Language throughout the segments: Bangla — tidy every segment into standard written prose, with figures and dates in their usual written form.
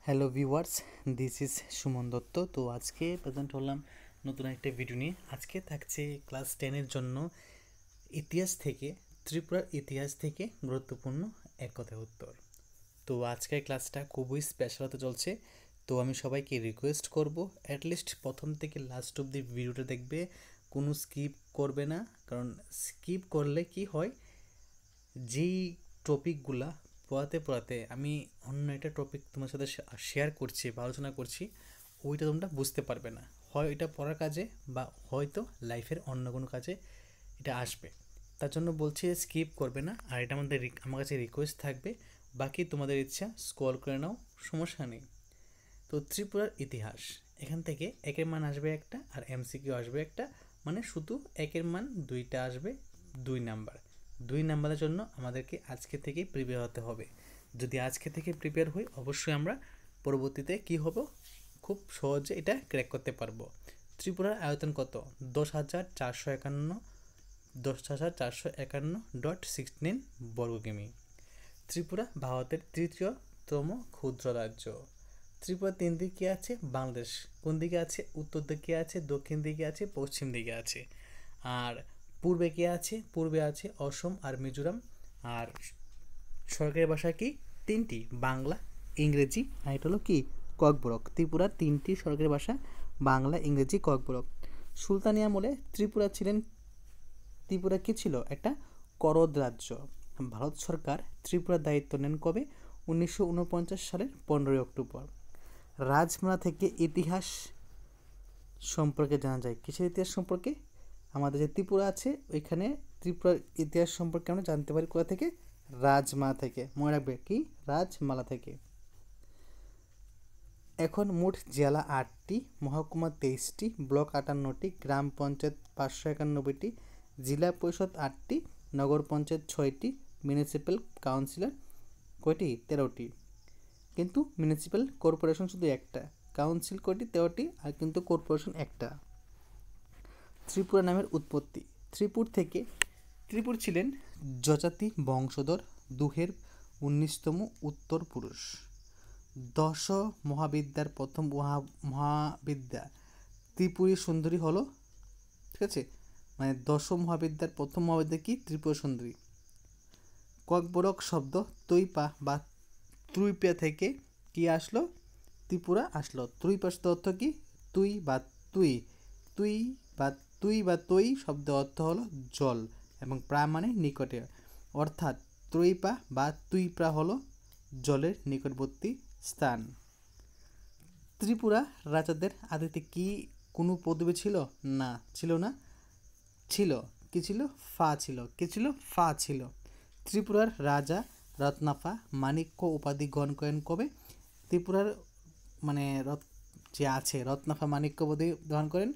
Hello viewers, this is Suman Dutta. তো আজকে প্রেজেন্ট হলাম নতুন একটা ভিডিও নিয়ে। আজকে থাকছে ক্লাস 10-এর জন্য ইতিহাস থেকে, ত্রিপুরার ইতিহাস থেকে গুরুত্বপূর্ণ এক কথায় উত্তর। তো আজকের ক্লাসটা খুবই স্পেশাল হতে চলছে। তো আমি সবাইকে রিকোয়েস্ট করব অ্যাটলিস্ট প্রথম থেকে লাস্ট অবধি ভিডিওটা দেখবে, কোনো স্কিপ করবে না। কারণ স্কিপ করলে কি হয়, যেই টপিকগুলা পড়াতে আমি অন্য একটা টপিক তোমার সাথে শেয়ার করছি বা আলোচনা করছি, ওইটা তোমরা বুঝতে পারবে না। হয় এটা পড়ার কাজে বা হয়তো লাইফের অন্য কোনো কাজে এটা আসবে। তার জন্য বলছি স্কিপ করবে না। আর এটা আমাদের আমার কাছে রিকোয়েস্ট থাকবে, বাকি তোমাদের ইচ্ছা স্ক্রল করে নাও, সমস্যা নেই। তো ত্রিপুরার ইতিহাস, এখান থেকে একের মান আসবে একটা আর এমসিকিউ আসবে একটা, মানে শুধু একের মান দুইটা আসবে, 2 নাম্বার। 2 নাম্বারের জন্য আমাদেরকে আজকে থেকেই প্রিপেয়ার হতে হবে। যদি আজকে থেকে প্রিপেয়ার হই, অবশ্যই আমরা পরবর্তীতে কি হব, খুব সহজে এটা ক্র্যাক করতে পারবো। ত্রিপুরার আয়তন কত? 10,451 10,451.16 বর্গকিমি। ত্রিপুরা ভারতের তৃতীয়তম ক্ষুদ্র রাজ্য। ত্রিপুরা 3 দিকে আছে বাংলাদেশ, কোন দিকে আছে? উত্তর দিকে আছে, দক্ষিণ দিকে আছে, পশ্চিম দিকে আছে। আর পূর্বে কে আছে? পূর্বে আছে অসম আর মিজোরাম। আর সরকারি ভাষা কি? 3টি, বাংলা, ইংরেজি আর এটা হলো কি, ককবরক। ত্রিপুরার 3টি সরকারি ভাষা, বাংলা, ইংরেজি, ককবরক। সুলতানি আমলে ত্রিপুরা কি ছিল? একটা করদ রাজ্য। ভারত সরকার ত্রিপুরার দায়িত্ব নেন কবে? 1949 সালের 15 অক্টোবর। রাজমালা থেকে ইতিহাস সম্পর্কে জানা যায়। কিসের ইতিহাস সম্পর্কে? আমাদের যে ত্রিপুরা আছে ওইখানে ত্রিপুরার ইতিহাস সম্পর্কে আমরা জানতে পারি কোথা থেকে? রাজমালা থেকে। মনে রাখবে কি? রাজমালা থেকে। এখন মোট জেলা 8টি, মহকুমা 23টি, ব্লক 58টি, গ্রাম পঞ্চায়েত 591টি, জেলা পরিষদ 8টি, নগর পঞ্চায়েত 6টি, মিউনিসিপ্যাল কাউন্সিলর কয়টি? 13টি। কিন্তু মিউনিসিপ্যাল কর্পোরেশন শুধু একটা। কাউন্সিল কয়টি? 13টি। আর কিন্তু কর্পোরেশন একটা। ত্রিপুরা নামের উৎপত্তি। ত্রিপুর ছিলেন যজাতি বংশধর দুহের 19তম উত্তর পুরুষ। দশ মহাবিদ্যার প্রথম মহাবিদ্যা ত্রিপুরী সুন্দরী হলো, ঠিক আছে? মানে 10 মহাবিদ্যার প্রথম মহাবিদ্যা কি? ত্রিপুরা সুন্দরী। ককবরক শব্দ তৈপা বা ত্রুইপা থেকে কি আসলো? ত্রিপুরা আসলো। ত্রুইপা শব্দ অর্থ কি? তুই বা তুই। তুই বা তৈ শব্দ অর্থ হলো জল এবং প্রা মানে নিকটে, অর্থাৎ ত্রৈপা বা তুইপ্রা হলো জলের নিকটবর্তী স্থান। ত্রিপুরা রাজাদের আদিতে কি কোনো পদবি ছিল? না, ছিল না। ছিল কি? ছিল ফা ছিল। কি ছিল? ফা ছিল। ত্রিপুরার রাজা রত্নাফা মাণিক্য উপাধি গ্রহণ করেন কবে? ত্রিপুরার মানে যে আছে রত্নাফা মাণিক্য উপাধি গ্রহণ করেন।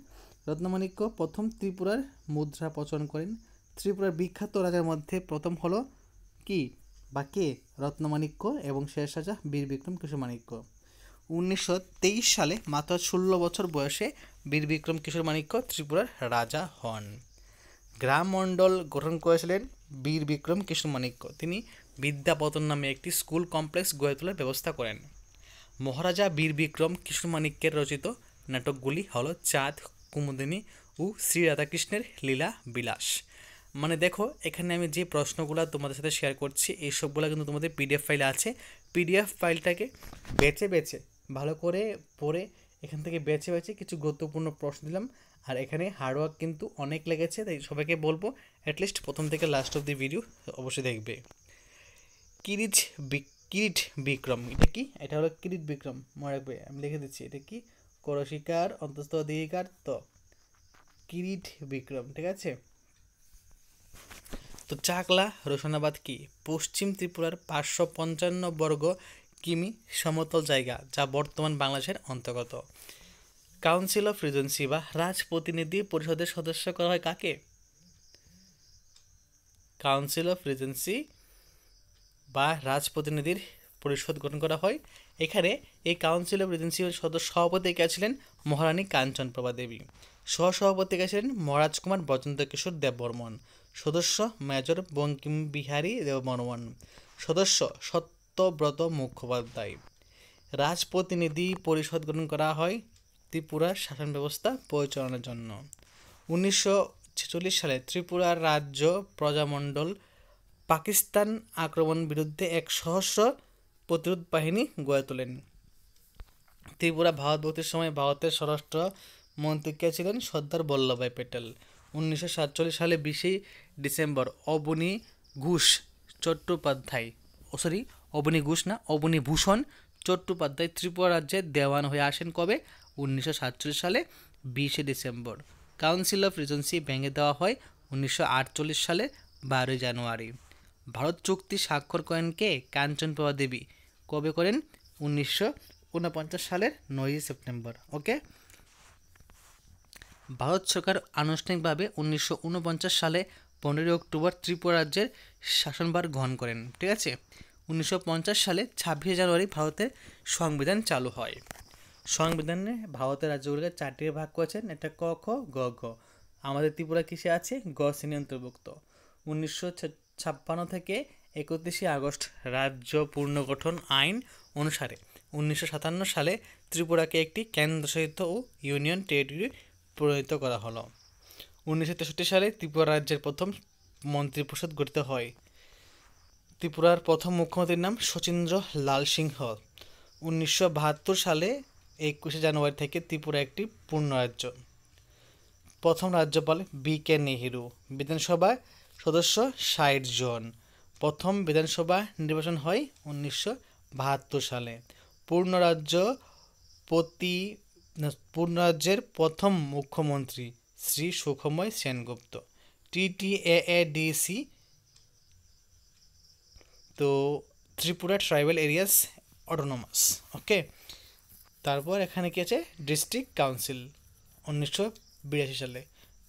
রত্নমাণিক্য প্রথম ত্রিপুরার মুদ্রা প্রচলন করেন। ত্রিপুরার বিখ্যাত রাজার মধ্যে প্রথম হলো কি বা কে? রত্নমাণিক্য এবং শেষ রাজা বীর বিক্রম কিশোর মাণিক্য। 1923 সালে মাত্র 16 বছর বয়সে বীর বিক্রম কিশোর মাণিক্য ত্রিপুরার রাজা হন। গ্রাম মণ্ডল গঠন করেছিলেন বীর বিক্রম কিশোর মাণিক্য। তিনি বিদ্যাপতন নামে একটি স্কুল কমপ্লেক্স গড়ে তোলার ব্যবস্থা করেন। মহারাজা বীর বিক্রম কিশোর মাণিক্যের রচিত নাটকগুলি হলো চাঁদ, কুমুদিনী ও শ্রী রাধাকৃষ্ণের লীলা বিলাস। মানে দেখো, এখানে আমি যে প্রশ্নগুলো তোমাদের সাথে শেয়ার করছি এই সবগুলো কিন্তু তোমাদের পিডিএফ ফাইলে আছে। পিডিএফ ফাইলটাকে বেছে বেছে ভালো করে পড়ে এখান থেকে বেছে বেছে কিছু গুরুত্বপূর্ণ প্রশ্ন দিলাম। আর এখানে হার্ডওয়ার্ক কিন্তু অনেক লেগেছে, তাই সবাইকে বলবো অ্যাটলিস্ট প্রথম থেকে লাস্ট অব দি ভিডিও অবশ্যই দেখবে। কিরিট বিক্রম, এটা কি? এটা হলো কিরিট বিক্রম, মনে রাখবে, আমি লিখে দিচ্ছি। এটা কি? করশিকার অন্তস্থ অধিকার তো কিরিট বিক্রম, ঠিক আছে? তো চাকলা রোশনাবাদ কি? পশ্চিম ত্রিপুরার 555 বর্গ কিমি সমতল জায়গা, যা বর্তমান বাংলাদেশের অন্তর্গত। কাউন্সিল অফ রিজেন্সি বা রাজপ্রতিনিধি পরিষদের সদস্য করা হয় কাকে? কাউন্সিল অফ রিজেন্সি বা রাজপ্রতিনিধির পরিষদ গঠন করা হয়। এখানে এই কাউন্সিল অফ রিজেন্সির সভাপতি কে ছিলেন? মহারানী কাঞ্চনপ্রভা দেবী। সহসভাপতি কে ছিলেন মহারাজ কুমার বজেন্দ্র কিশোর দেববর্মন। সদস্য মেজর বঙ্কিম বিহারী দেববর্মন। সদস্য সত্যব্রত মুখোপাধ্যায়। রাজপ্রতিনিধি পরিষদ গঠন করা হয় ত্রিপুরার শাসন ব্যবস্থা পরিচালনার জন্য। 1946 সালে ত্রিপুরার রাজ্য প্রজামণ্ডল পাকিস্তান আক্রমণ বিরুদ্ধে এক সহস্র প্রতিরোধ বাহিনী গড়ে তোলেন। ত্রিপুরা ভারতবর্ষের সময় ভারতের স্বরাষ্ট্র মন্ত্রী কে ছিলেন? সর্দার বল্লভভাই প্যাটেল। 1947 সালে 20 ডিসেম্বর অবনী ঘোষ চট্টোপাধ্যায় অবনী ভূষণ চট্টোপাধ্যায় ত্রিপুরা রাজ্যের দেওয়ান হয়ে আসেন কবে? 1947 সালে 20 ডিসেম্বর। কাউন্সিল অফ রিজেন্সি ভেঙে দেওয়া হয় 1948 সালে 12 জানুয়ারি। ভারত চুক্তি স্বাক্ষর করেন কে? কাঞ্চনপ্রভা দেবী। কবে করেন? 1949 সালের 9 সেপ্টেম্বর। ওকে। ভারত সরকার আনুষ্ঠানিকভাবে 1949 সালে 15 অক্টোবর ত্রিপুরা রাজ্যের শাসনভার গ্রহণ করেন। ঠিক আছে। 1950 সালে 26 জানুয়ারি ভারতের সংবিধান চালু হয়। সংবিধানে ভারতের রাজ্যগুলোকে 4টি ভাগ করেছেন। এটা ক, খ, গ, ঘ। আমাদের ত্রিপুরা কিসে আছে? গ শ্রেণী অন্তর্ভুক্ত। 1956 থেকে 31 আগস্ট রাজ্য পুনর্গঠন আইন অনুসারে 1957 সালে ত্রিপুরাকে একটি কেন্দ্রশাসিত ও ইউনিয়ন টেরিটরি পরিণত করা হলো। 1963 সালে ত্রিপুরা রাজ্যের প্রথম মন্ত্রিপরিষদ গঠিত হয়। ত্রিপুরার প্রথম মুখ্যমন্ত্রীর নাম শচীন্দ্র লাল সিংহ। 1972 সালে 21 জানুয়ারি থেকে ত্রিপুরা একটি পূর্ণ রাজ্য। প্রথম রাজ্যপাল বি.কে. নেহেরু। বিধানসভার সদস্য 60 জন। প্রথম বিধানসভা নির্বাচন হয় 1972 সালে। পূর্ণ রাজ্যের প্রথম মুখ্যমন্ত্রী শ্রী সুখময় সেনগুপ্ত। TTAADC, তো ত্রিপুরা ট্রাইবাল এরিয়াস অটোনমাস। ওকে। তারপর এখানে কি আছে? ডিস্ট্রিক্ট কাউন্সিল 1982 সালে।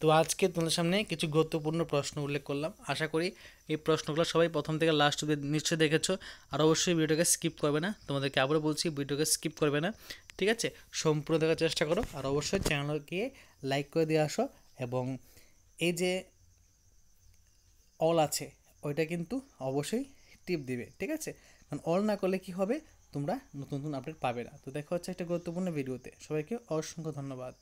তো আজকে তোমাদের সামনে কিছু গুরুত্বপূর্ণ প্রশ্ন উল্লেখ করলাম। আশা করি এই প্রশ্নগুলো সবাই প্রথম থেকে লাস্ট অবধি নিশ্চয়ই দেখেছো। আর অবশ্যই ভিডিওটাকে স্কিপ করবে না। তোমাদেরকে আবারও বলছি, ভিডিওকে স্কিপ করবে না। ঠিক আছে। সম্পূর্ণ দেখার চেষ্টা করো। আর অবশ্যই চ্যানেলকে লাইক করে দিয়ে আসো। এবং এই যে অল আছে ওইটা কিন্তু অবশ্যই টিপ দিবে। ঠিক আছে। কারণ অল না করলে কি হবে? তোমরা নতুন নতুন আপডেট পাবে না। তো দেখা হচ্ছে একটা গুরুত্বপূর্ণ ভিডিওতে। সবাইকে অসংখ্য ধন্যবাদ।